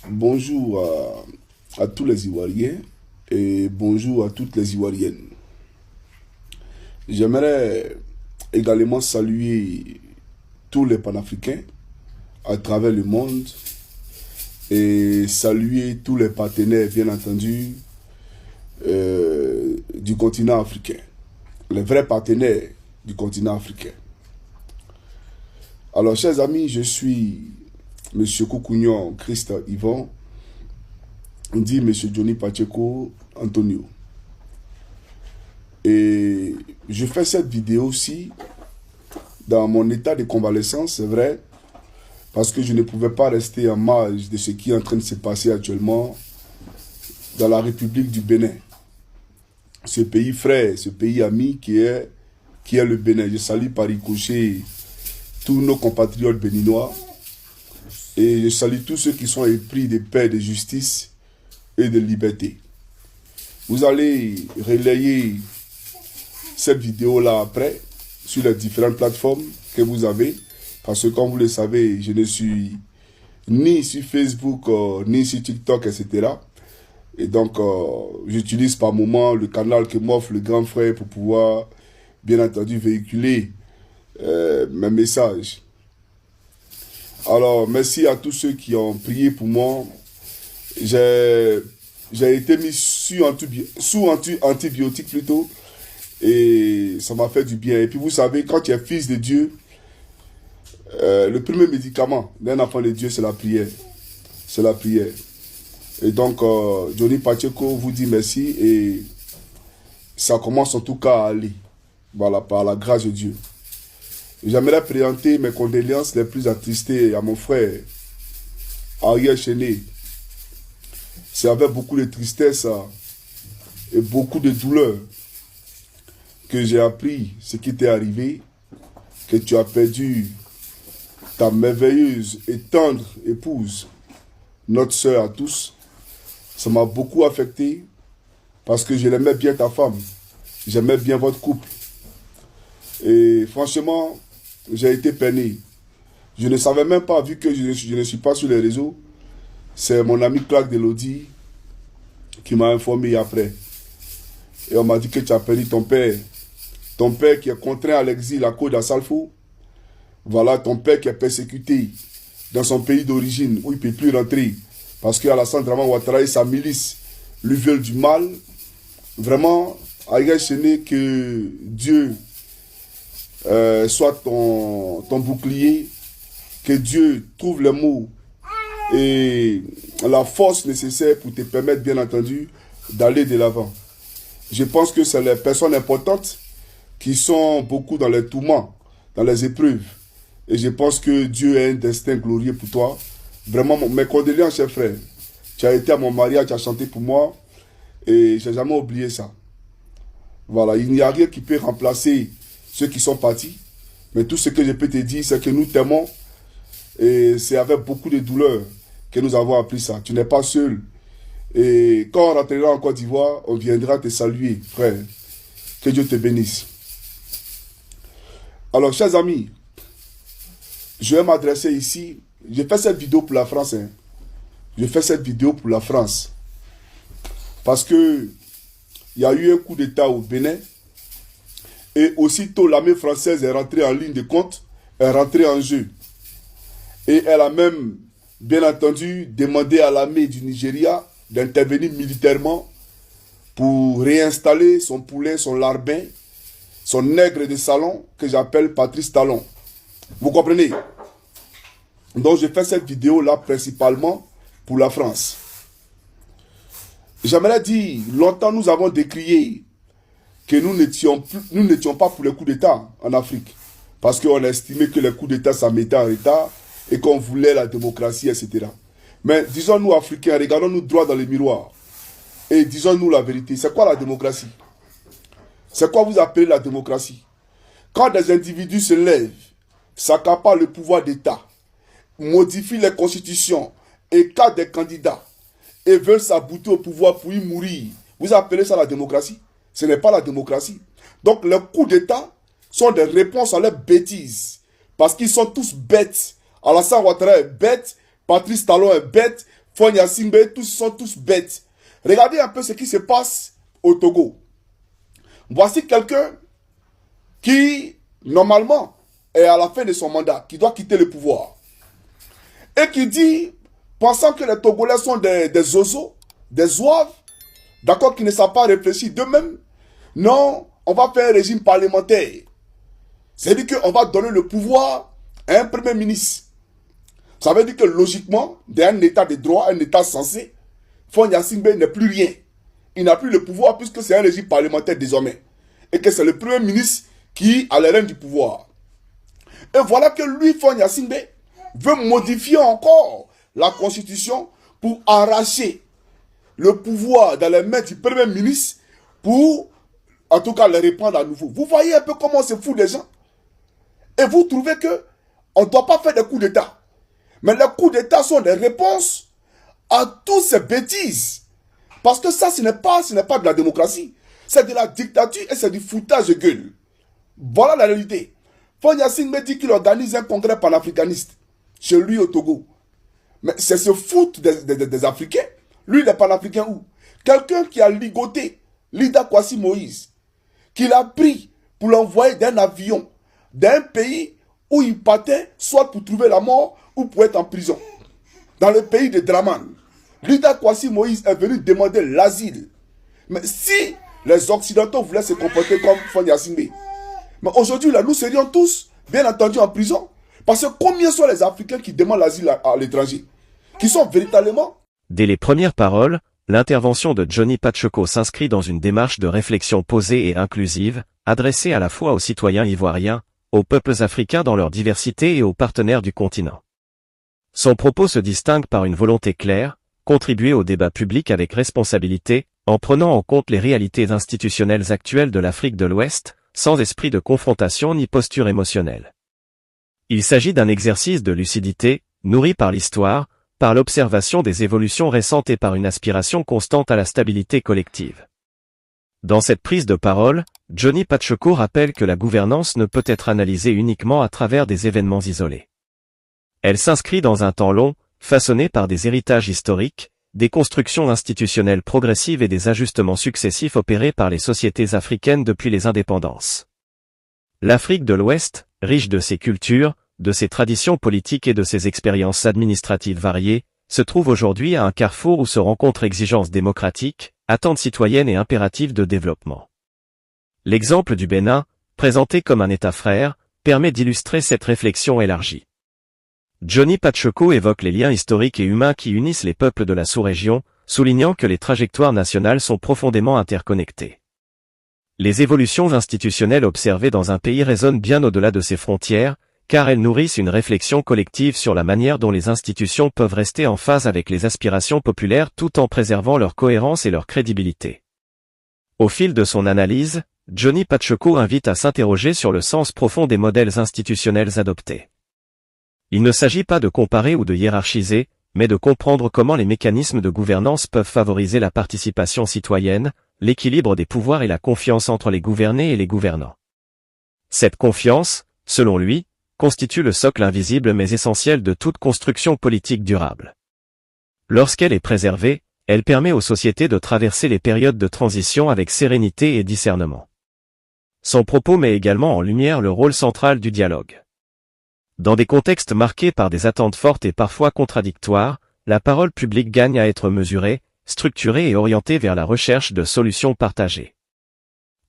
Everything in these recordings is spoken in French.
Bonjour à tous les Ivoiriens et bonjour à toutes les Ivoiriennes. J'aimerais également saluer tous les panafricains à travers le monde et saluer tous les partenaires, bien entendu, du continent africain. Les vrais partenaires du continent africain. Alors, chers amis, je suis M. Koukounion Christ Yvon, on dit M. Johnny Pacheco Antonio. Et je fais cette vidéo aussi dans mon état de convalescence, c'est vrai, parce que je ne pouvais pas rester en marge de ce qui est en train de se passer actuellement dans la République du Bénin. Ce pays frère, ce pays ami qui est le Bénin. Je salue par ricochet tous nos compatriotes béninois et je salue tous ceux qui sont épris de paix, de justice et de liberté. Vous allez relayer cette vidéo-là après sur les différentes plateformes que vous avez, parce que comme vous le savez, je ne suis ni sur Facebook, ni sur TikTok, etc. Et donc, j'utilise par moment le canal que m'offre le grand frère pour pouvoir, bien entendu, véhiculer mes messages. Alors, merci à tous ceux qui ont prié pour moi. J'ai été mis sous antibiotiques plutôt. Et ça m'a fait du bien. Et puis vous savez, quand tu es fils de Dieu, le premier médicament d'un enfant de Dieu, c'est la prière. C'est la prière. Et donc, Johnny Pacheco vous dit merci. Et ça commence en tout cas à aller. Voilà, par la grâce de Dieu. J'aimerais présenter mes condoléances les plus attristées à mon frère, Ariel Chené. C'est avec beaucoup de tristesse et beaucoup de douleur que j'ai appris ce qui t'est arrivé, que tu as perdu ta merveilleuse et tendre épouse, notre sœur à tous. Ça m'a beaucoup affecté parce que je l'aimais bien ta femme, j'aimais bien votre couple. Et franchement, j'ai été peiné. Je ne savais même pas, vu que je ne suis pas sur les réseaux, c'est mon ami Clark Delody qui m'a informé après. Et on m'a dit que tu as perdu ton père. Ton père qui est contraint à l'exil à cause d'Assalfo. Voilà, ton père qui est persécuté dans son pays d'origine où il ne peut plus rentrer. Parce qu'Alassane Draman Ouattara et sa milice lui veulent du mal. Vraiment, Ariel Chené, que Dieu soit ton bouclier. Que Dieu trouve les mots et la force nécessaire pour te permettre, bien entendu, d'aller de l'avant. Je pense que c'est les personnes importantes qui sont beaucoup dans les tourments, dans les épreuves. Et je pense que Dieu a un destin glorieux pour toi. Vraiment, mes condoléances, cher frère. Tu as été à mon mariage, tu as chanté pour moi. Et je n'ai jamais oublié ça. Voilà, il n'y a rien qui peut remplacer ceux qui sont partis. Mais tout ce que je peux te dire, c'est que nous t'aimons. Et c'est avec beaucoup de douleur que nous avons appris ça. Tu n'es pas seul. Et quand on rentrera en Côte d'Ivoire, on viendra te saluer, frère. Que Dieu te bénisse. Alors, chers amis, je vais m'adresser ici. Je fais cette vidéo pour la France. Je fais cette vidéo pour la France. Parce que il y a eu un coup d'État au Bénin. Et aussitôt, l'armée française est rentrée en ligne de compte, est rentrée en jeu. Et elle a même, bien entendu, demandé à l'armée du Nigeria d'intervenir militairement pour réinstaller son poulain, son larbin, son nègre de salon, que j'appelle Patrice Talon. Vous comprenez? Donc, je fais cette vidéo-là principalement pour la France. J'aimerais dire, longtemps nous avons décrié que nous n'étions pas pour les coups d'État en Afrique. Parce qu'on estimait que les coups d'État, ça mettait en retard et qu'on voulait la démocratie, etc. Mais disons-nous, Africains, regardons-nous droit dans le miroir et disons-nous la vérité. C'est quoi la démocratie? C'est quoi vous appelez la démocratie? Quand des individus se lèvent, s'accaparent le pouvoir d'État, modifient les constitutions, écartent des candidats et veulent s'aboutir au pouvoir pour y mourir, vous appelez ça la démocratie? Ce n'est pas la démocratie. Donc les coups d'État sont des réponses à leurs bêtises. Parce qu'ils sont tous bêtes. Alassane Ouattara est bête, Patrice Talon est bête, Fonya Singbe, tous sont tous bêtes. Regardez un peu ce qui se passe au Togo. Voici quelqu'un qui, normalement, est à la fin de son mandat, qui doit quitter le pouvoir. Et qui dit, pensant que les Togolais sont des oiseaux, des zouaves, d'accord, qui ne savent pas réfléchir d'eux-mêmes, non, on va faire un régime parlementaire. C'est-à-dire qu'on va donner le pouvoir à un premier ministre. Ça veut dire que logiquement, d'un état de droit, un état censé, Fonya Singbe n'est plus rien. Il n'a plus le pouvoir puisque c'est un régime parlementaire désormais. Et que c'est le premier ministre qui a les rênes du pouvoir. Et voilà que lui, Fonya Singbe, veut modifier encore la constitution pour arracher le pouvoir dans les mains du premier ministre pour, en tout cas, le reprendre à nouveau. Vous voyez un peu comment on se fout des gens. Et vous trouvez que on ne doit pas faire des coups d'État. Mais les coups d'État sont des réponses à toutes ces bêtises. Parce que ça, ce n'est pas de la démocratie. C'est de la dictature et c'est du foutage de gueule. Voilà la réalité. Fonya Singbe dit qu'il organise un congrès panafricaniste chez lui au Togo. Mais c'est se foutre des Africains. Lui, il est panafricain où? Quelqu'un qui a ligoté Lida Kwasi Moïse, qu'il a pris pour l'envoyer d'un avion, d'un pays où il partait, soit pour trouver la mort ou pour être en prison. Dans le pays de Draman. Lida Kwasi Moïse est venu demander l'asile. Mais si les Occidentaux voulaient se comporter comme Fonya Singbe, mais aujourd'hui, là, nous serions tous, bien entendu, en prison. Parce que combien sont les Africains qui demandent l'asile à l'étranger? Qui sont véritablement... Dès les premières paroles, l'intervention de Johnny Pacheco s'inscrit dans une démarche de réflexion posée et inclusive, adressée à la fois aux citoyens ivoiriens, aux peuples africains dans leur diversité et aux partenaires du continent. Son propos se distingue par une volonté claire, contribuer au débat public avec responsabilité, en prenant en compte les réalités institutionnelles actuelles de l'Afrique de l'Ouest, sans esprit de confrontation ni posture émotionnelle. Il s'agit d'un exercice de lucidité, nourri par l'histoire, par l'observation des évolutions récentes et par une aspiration constante à la stabilité collective. Dans cette prise de parole, Johnny Pacheco rappelle que la gouvernance ne peut être analysée uniquement à travers des événements isolés. Elle s'inscrit dans un temps long, façonné par des héritages historiques, des constructions institutionnelles progressives et des ajustements successifs opérés par les sociétés africaines depuis les indépendances. L'Afrique de l'Ouest, riche de ses cultures, de ses traditions politiques et de ses expériences administratives variées, se trouve aujourd'hui à un carrefour où se rencontrent exigences démocratiques, attentes citoyennes et impératifs de développement. L'exemple du Bénin, présenté comme un État frère, permet d'illustrer cette réflexion élargie. Johnny Pacheco évoque les liens historiques et humains qui unissent les peuples de la sous-région, soulignant que les trajectoires nationales sont profondément interconnectées. Les évolutions institutionnelles observées dans un pays résonnent bien au-delà de ses frontières, car elles nourrissent une réflexion collective sur la manière dont les institutions peuvent rester en phase avec les aspirations populaires tout en préservant leur cohérence et leur crédibilité. Au fil de son analyse, Johnny Pacheco invite à s'interroger sur le sens profond des modèles institutionnels adoptés. Il ne s'agit pas de comparer ou de hiérarchiser, mais de comprendre comment les mécanismes de gouvernance peuvent favoriser la participation citoyenne, l'équilibre des pouvoirs et la confiance entre les gouvernés et les gouvernants. Cette confiance, selon lui, constitue le socle invisible mais essentiel de toute construction politique durable. Lorsqu'elle est préservée, elle permet aux sociétés de traverser les périodes de transition avec sérénité et discernement. Son propos met également en lumière le rôle central du dialogue. Dans des contextes marqués par des attentes fortes et parfois contradictoires, la parole publique gagne à être mesurée, structurée et orientée vers la recherche de solutions partagées.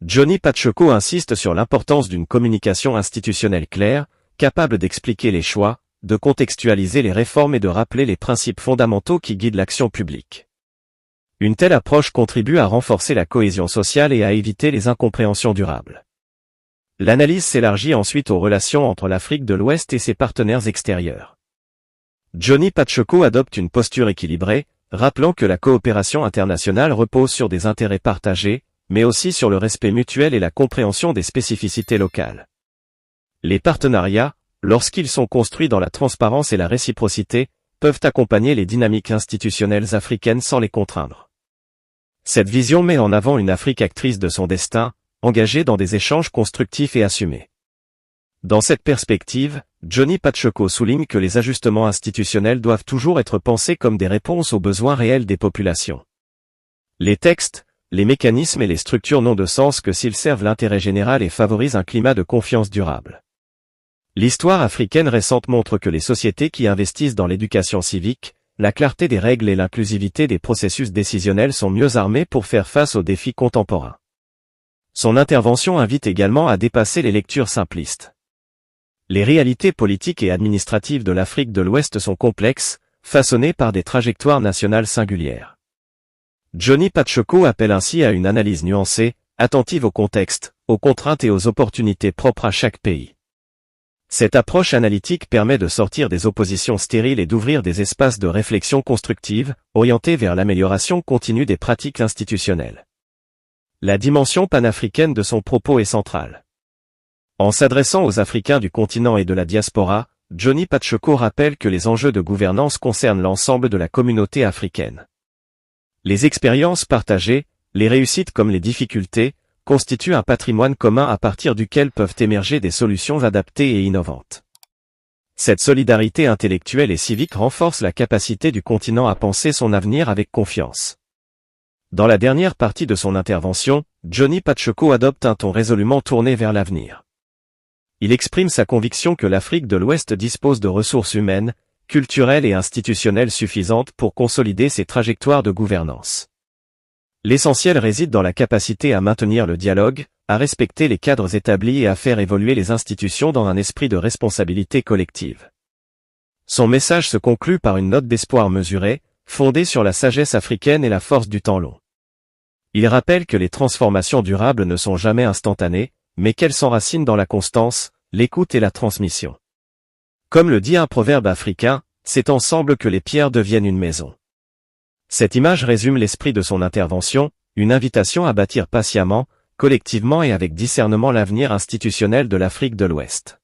Johnny Pacheco insiste sur l'importance d'une communication institutionnelle claire, capable d'expliquer les choix, de contextualiser les réformes et de rappeler les principes fondamentaux qui guident l'action publique. Une telle approche contribue à renforcer la cohésion sociale et à éviter les incompréhensions durables. L'analyse s'élargit ensuite aux relations entre l'Afrique de l'Ouest et ses partenaires extérieurs. Johnny Pacheco adopte une posture équilibrée, rappelant que la coopération internationale repose sur des intérêts partagés, mais aussi sur le respect mutuel et la compréhension des spécificités locales. Les partenariats, lorsqu'ils sont construits dans la transparence et la réciprocité, peuvent accompagner les dynamiques institutionnelles africaines sans les contraindre. Cette vision met en avant une Afrique actrice de son destin, engagée dans des échanges constructifs et assumés. Dans cette perspective, Johnny Pacheco souligne que les ajustements institutionnels doivent toujours être pensés comme des réponses aux besoins réels des populations. Les textes, les mécanismes et les structures n'ont de sens que s'ils servent l'intérêt général et favorisent un climat de confiance durable. L'histoire africaine récente montre que les sociétés qui investissent dans l'éducation civique, la clarté des règles et l'inclusivité des processus décisionnels sont mieux armées pour faire face aux défis contemporains. Son intervention invite également à dépasser les lectures simplistes. Les réalités politiques et administratives de l'Afrique de l'Ouest sont complexes, façonnées par des trajectoires nationales singulières. Johnny Pacheco appelle ainsi à une analyse nuancée, attentive au contexte, aux contraintes et aux opportunités propres à chaque pays. Cette approche analytique permet de sortir des oppositions stériles et d'ouvrir des espaces de réflexion constructive, orientés vers l'amélioration continue des pratiques institutionnelles. La dimension panafricaine de son propos est centrale. En s'adressant aux Africains du continent et de la diaspora, Johnny Pacheco rappelle que les enjeux de gouvernance concernent l'ensemble de la communauté africaine. Les expériences partagées, les réussites comme les difficultés, constituent un patrimoine commun à partir duquel peuvent émerger des solutions adaptées et innovantes. Cette solidarité intellectuelle et civique renforce la capacité du continent à penser son avenir avec confiance. Dans la dernière partie de son intervention, Johnny Pacheco adopte un ton résolument tourné vers l'avenir. Il exprime sa conviction que l'Afrique de l'Ouest dispose de ressources humaines, culturelles et institutionnelles suffisantes pour consolider ses trajectoires de gouvernance. L'essentiel réside dans la capacité à maintenir le dialogue, à respecter les cadres établis et à faire évoluer les institutions dans un esprit de responsabilité collective. Son message se conclut par une note d'espoir mesurée, fondée sur la sagesse africaine et la force du temps long. Il rappelle que les transformations durables ne sont jamais instantanées, mais qu'elles s'enracinent dans la constance, l'écoute et la transmission. Comme le dit un proverbe africain, c'est ensemble que les pierres deviennent une maison. Cette image résume l'esprit de son intervention, une invitation à bâtir patiemment, collectivement et avec discernement l'avenir institutionnel de l'Afrique de l'Ouest.